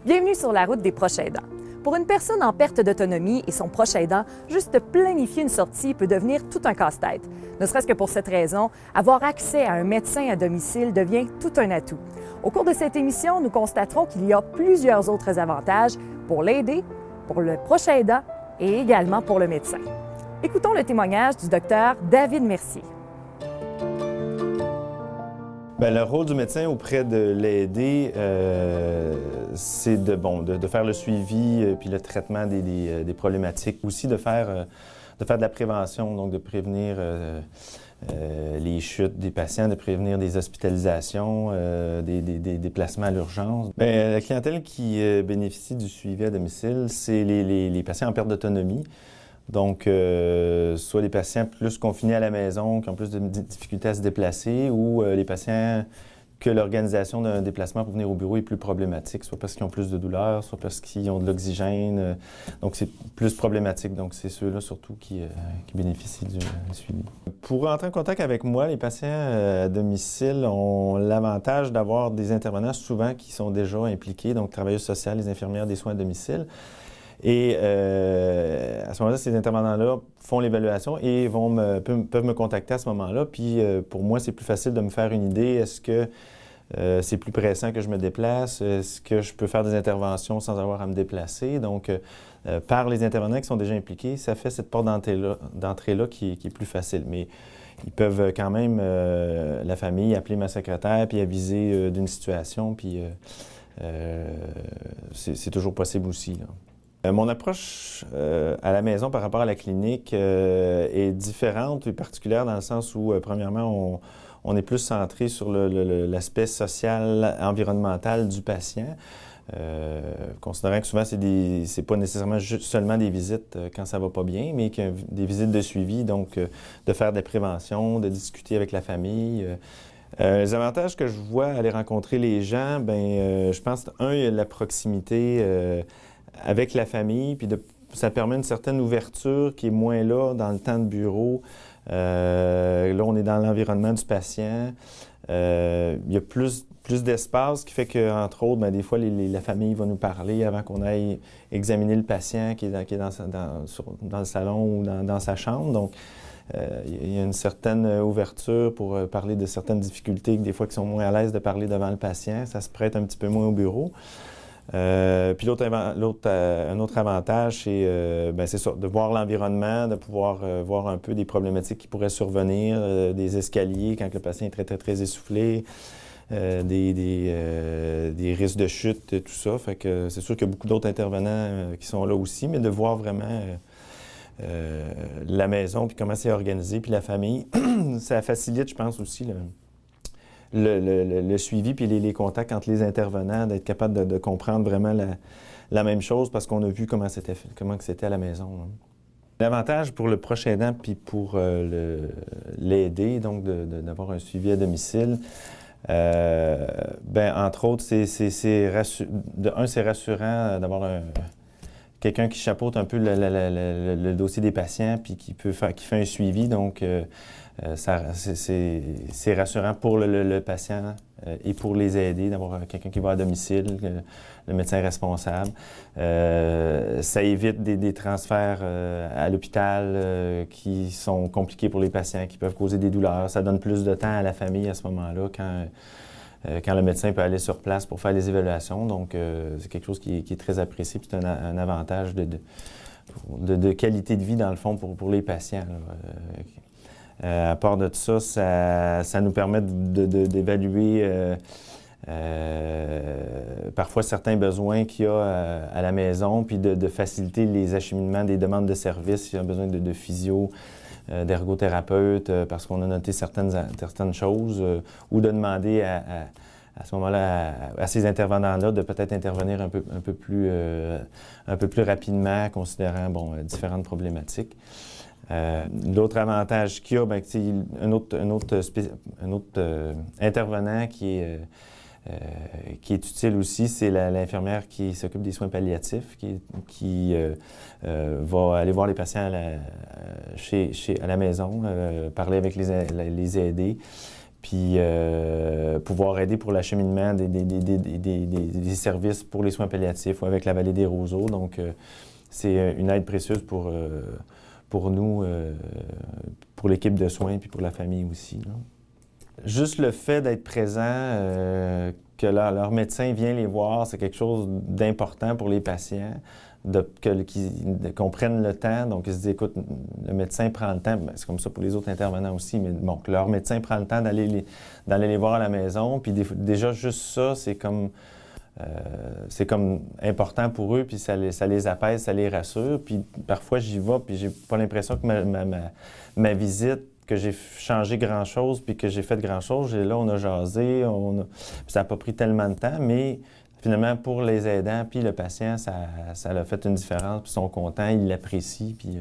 Bienvenue sur la route des proches aidants. Pour une personne en perte d'autonomie et son proche aidant, juste planifier une sortie peut devenir tout un casse-tête. Ne serait-ce que pour cette raison, avoir accès à un médecin à domicile devient tout un atout. Au cours de cette émission, nous constaterons qu'il y a plusieurs autres avantages pour l'aider, pour le proche aidant et également pour le médecin. Écoutons le témoignage du docteur David Mercier. Bien, le rôle du médecin auprès de l'aider, c'est de faire le suivi puis le traitement des problématiques. Aussi de faire de la prévention, donc de prévenir les chutes des patients, de prévenir des hospitalisations, des déplacements à l'urgence. Bien, la clientèle qui bénéficie du suivi à domicile, c'est les patients en perte d'autonomie. Donc, soit les patients plus confinés à la maison, qui ont plus de difficultés à se déplacer, ou les patients que l'organisation d'un déplacement pour venir au bureau est plus problématique, soit parce qu'ils ont plus de douleurs, soit parce qu'ils ont de l'oxygène. Donc, c'est plus problématique. Donc, c'est ceux-là surtout qui bénéficient du suivi. Pour entrer en contact avec moi, les patients à domicile ont l'avantage d'avoir des intervenants souvent qui sont déjà impliqués, donc travailleuses sociales, les infirmières des soins à domicile. Et à ce moment-là, ces intervenants-là font l'évaluation et peuvent me contacter à ce moment-là. Puis pour moi, c'est plus facile de me faire une idée. Est-ce que c'est plus pressant que je me déplace? Est-ce que je peux faire des interventions sans avoir à me déplacer? Donc, par les intervenants qui sont déjà impliqués, ça fait cette porte d'entrée-là qui est plus facile. Mais ils peuvent quand même, la famille, appeler ma secrétaire puis aviser d'une situation. Puis c'est toujours possible aussi, là. Mon approche à la maison par rapport à la clinique est différente et particulière dans le sens où, premièrement, on est plus centré sur l'aspect social, environnemental du patient, considérant que souvent, c'est pas nécessairement seulement des visites quand ça va pas bien, mais des visites de suivi, donc de faire des préventions, de discuter avec la famille. Les avantages que je vois à aller rencontrer les gens, bien, je pense, il y a la proximité avec la famille, puis ça permet une certaine ouverture qui est moins là dans le temps de bureau. Là, on est dans l'environnement du patient. Il y a plus d'espace, qui fait qu'entre autres, bien, des fois, la famille va nous parler avant qu'on aille examiner le patient qui est dans le salon ou dans sa chambre. Donc, il y a une certaine ouverture pour parler de certaines difficultés, des fois qui sont moins à l'aise de parler devant le patient. Ça se prête un petit peu moins au bureau. Puis un autre avantage, c'est ça, de voir l'environnement, de pouvoir voir un peu des problématiques qui pourraient survenir, des escaliers quand le patient est très, très, très essoufflé, des risques de chute, tout ça. Fait que c'est sûr qu'il y a beaucoup d'autres intervenants qui sont là aussi, mais de voir vraiment la maison, puis comment c'est organisé, puis la famille, ça facilite, je pense, aussi le suivi puis les contacts entre les intervenants, d'être capable de comprendre vraiment la même chose parce qu'on a vu comment c'était à la maison, hein. L'avantage pour le proche aidant puis pour l'aider, donc d'avoir un suivi à domicile, entre autres, c'est rassurant d'avoir quelqu'un qui chapeaute un peu le dossier des patients puis qui fait un suivi, donc c'est rassurant pour le patient et pour les aider d'avoir quelqu'un qui va à domicile, le médecin responsable. Ça évite des transferts à l'hôpital qui sont compliqués pour les patients, qui peuvent causer des douleurs. Ça donne plus de temps à la famille à ce moment-là quand le médecin peut aller sur place pour faire les évaluations. Donc, c'est quelque chose qui est très apprécié, puis c'est un avantage de qualité de vie, dans le fond, pour les patients, là. À part de ça, ça nous permet d'évaluer parfois certains besoins qu'il y a à la maison, puis de faciliter les acheminements des demandes de services, s'il y a besoin de physio, d'ergothérapeute, parce qu'on a noté certaines choses, ou de demander à ce moment-là à ces intervenants-là de peut-être intervenir un peu plus rapidement, considérant différentes problématiques. L'autre avantage qu'il y a, c'est un autre intervenant qui est utile aussi, c'est l'infirmière qui s'occupe des soins palliatifs, qui va aller voir les patients à la maison, parler avec les aidés, puis pouvoir aider pour l'acheminement des services pour les soins palliatifs ou avec la Vallée des Roseaux. Donc, c'est une aide précieuse pour nous, pour l'équipe de soins, puis pour la famille aussi, là. Juste le fait d'être présent, que leur médecin vient les voir, c'est quelque chose d'important pour les patients, qu'on prenne le temps. Donc, ils se disent, écoute, le médecin prend le temps, c'est comme ça pour les autres intervenants aussi, mais bon, que leur médecin prend le temps d'aller les voir à la maison. Puis déjà, juste ça, c'est comme important pour eux, puis ça les apaise, ça les rassure. Puis parfois, j'y vais, puis j'ai pas l'impression que ma visite, que j'ai changé grand-chose, puis que j'ai fait grand-chose. Et là, on a jasé, ça n'a pas pris tellement de temps, mais finalement, pour les aidants, puis le patient, ça a fait une différence, puis ils sont contents, ils l'apprécient, puis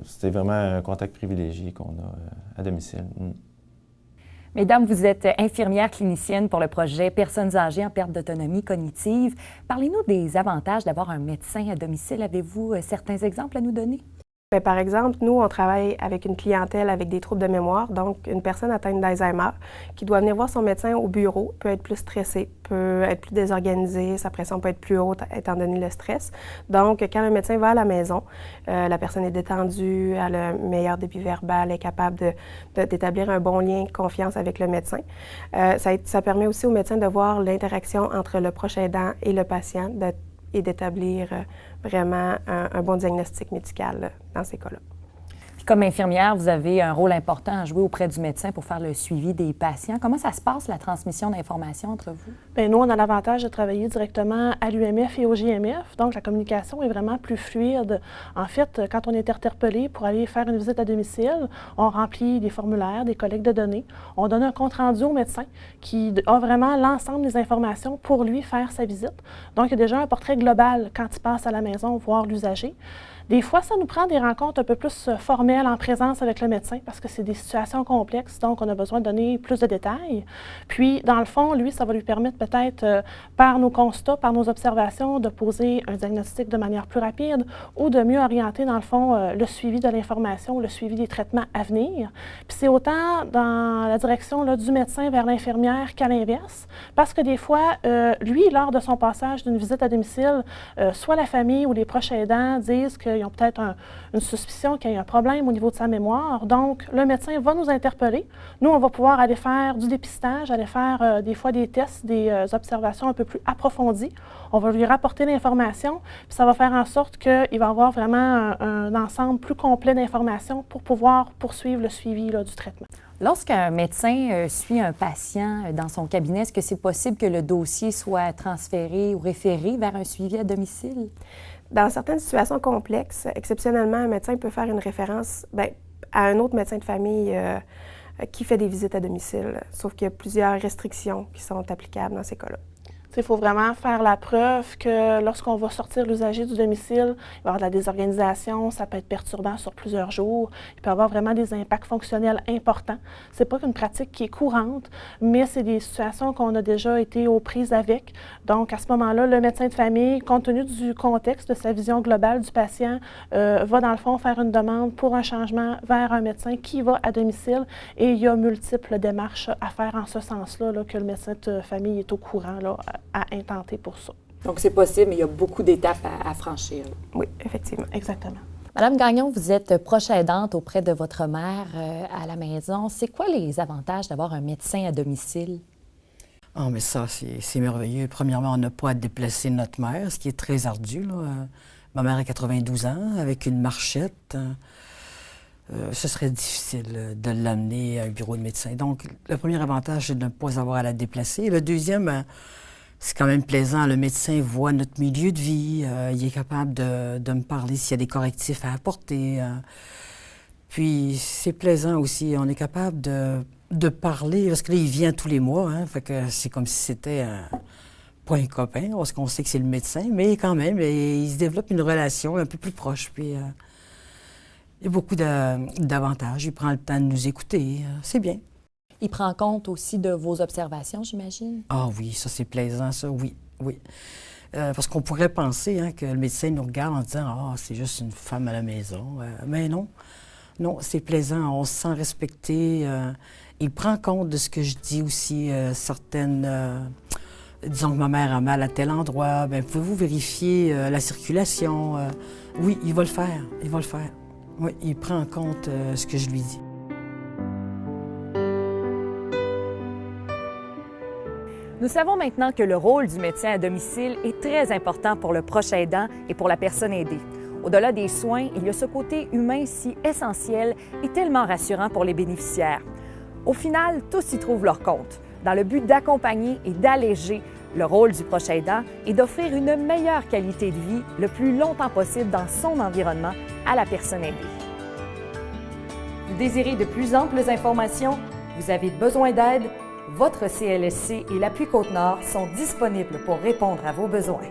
c'était vraiment un contact privilégié qu'on a à domicile. Mesdames, vous êtes infirmière clinicienne pour le projet Personnes âgées en perte d'autonomie cognitive. Parlez-nous des avantages d'avoir un médecin à domicile. Avez-vous certains exemples à nous donner? Bien, par exemple, nous, on travaille avec une clientèle avec des troubles de mémoire, donc une personne atteinte d'Alzheimer qui doit venir voir son médecin au bureau, peut être plus stressée, peut être plus désorganisée, sa pression peut être plus haute étant donné le stress. Donc, quand le médecin va à la maison, la personne est détendue, elle a un meilleur débit verbal, est capable d'établir un bon lien de confiance avec le médecin. Ça permet aussi au médecin de voir l'interaction entre le proche aidant et le patient et d'établir vraiment un bon diagnostic médical dans ces cas-là. Puis comme infirmière, vous avez un rôle important à jouer auprès du médecin pour faire le suivi des patients. Comment ça se passe, la transmission d'informations entre vous? Bien, nous, on a l'avantage de travailler directement à l'UMF et au JMF, donc la communication est vraiment plus fluide. En fait, quand on est interpellé pour aller faire une visite à domicile, on remplit des formulaires, des collectes de données, on donne un compte-rendu au médecin qui a vraiment l'ensemble des informations pour lui faire sa visite. Donc, il y a déjà un portrait global quand il passe à la maison voir l'usager. Des fois, ça nous prend des rencontres un peu plus formelles en présence avec le médecin parce que c'est des situations complexes, donc on a besoin de donner plus de détails. Puis, dans le fond, lui, ça va lui permettre peut-être, par nos constats, par nos observations, de poser un diagnostic de manière plus rapide ou de mieux orienter, dans le fond, le suivi de l'information, le suivi des traitements à venir. Puis c'est autant dans la direction là, du médecin vers l'infirmière qu'à l'inverse, parce que des fois, lui, lors de son passage d'une visite à domicile, soit la famille ou les proches aidants disent qu'ils ont peut-être une suspicion qu'il y a un problème au niveau de sa mémoire. Donc, le médecin va nous interpeller. Nous, on va pouvoir aller faire du dépistage, aller faire des fois des tests, des observations un peu plus approfondies. On va lui rapporter l'information, puis ça va faire en sorte qu'il va avoir vraiment un ensemble plus complet d'informations pour pouvoir poursuivre le suivi là, du traitement. Lorsqu'un médecin suit un patient dans son cabinet, est-ce que c'est possible que le dossier soit transféré ou référé vers un suivi à domicile? Dans certaines situations complexes, exceptionnellement, un médecin peut faire une référence à un autre médecin de famille qui fait des visites à domicile, sauf qu'il y a plusieurs restrictions qui sont applicables dans ces cas-là. Il faut vraiment faire la preuve que lorsqu'on va sortir l'usager du domicile, il va y avoir de la désorganisation, ça peut être perturbant sur plusieurs jours, il peut y avoir vraiment des impacts fonctionnels importants. Ce n'est pas qu'une pratique qui est courante, mais c'est des situations qu'on a déjà été aux prises avec. Donc, à ce moment-là, le médecin de famille, compte tenu du contexte, de sa vision globale du patient, va dans le fond faire une demande pour un changement vers un médecin qui va à domicile et il y a multiples démarches à faire en ce sens-là, là, que le médecin de famille est au courant là, à intenter pour ça. Donc, c'est possible, mais il y a beaucoup d'étapes à franchir. Oui, effectivement. Exactement. Madame Gagnon, vous êtes proche aidante auprès de votre mère à la maison. C'est quoi les avantages d'avoir un médecin à domicile? Oh, mais ça, c'est merveilleux. Premièrement, on n'a pas à déplacer notre mère, ce qui est très ardu, là. Ma mère a 92 ans, avec une marchette. Ce serait difficile de l'amener à un bureau de médecin. Donc, le premier avantage, c'est de ne pas avoir à la déplacer. Le deuxième, c'est quand même plaisant. Le médecin voit notre milieu de vie. Il est capable de me parler s'il y a des correctifs à apporter. Puis, c'est plaisant aussi. On est capable de parler, parce que là, il vient tous les mois. Hein, fait que c'est comme si c'était pas un copain, parce qu'on sait que c'est le médecin, mais quand même, il se développe une relation un peu plus proche. Puis, il y a beaucoup d'avantages. Il prend le temps de nous écouter. C'est bien. Il prend compte aussi de vos observations, j'imagine? Ah oui, ça c'est plaisant, ça, oui, oui. Parce qu'on pourrait penser que le médecin nous regarde en disant « Ah, c'est juste une femme à la maison. Mais non. Non, c'est plaisant, on se sent respecté. Il prend compte de ce que je dis aussi, certaines... disons que ma mère a mal à tel endroit, bien, pouvez-vous vérifier la circulation? Oui, il va le faire, il va le faire. Oui, il prend en compte ce que je lui dis. Nous savons maintenant que le rôle du médecin à domicile est très important pour le proche aidant et pour la personne aidée. Au-delà des soins, il y a ce côté humain si essentiel et tellement rassurant pour les bénéficiaires. Au final, tous y trouvent leur compte, dans le but d'accompagner et d'alléger le rôle du proche aidant et d'offrir une meilleure qualité de vie le plus longtemps possible dans son environnement à la personne aidée. Vous désirez de plus amples informations? Vous avez besoin d'aide? Votre CLSC et l'Appui Côte-Nord sont disponibles pour répondre à vos besoins.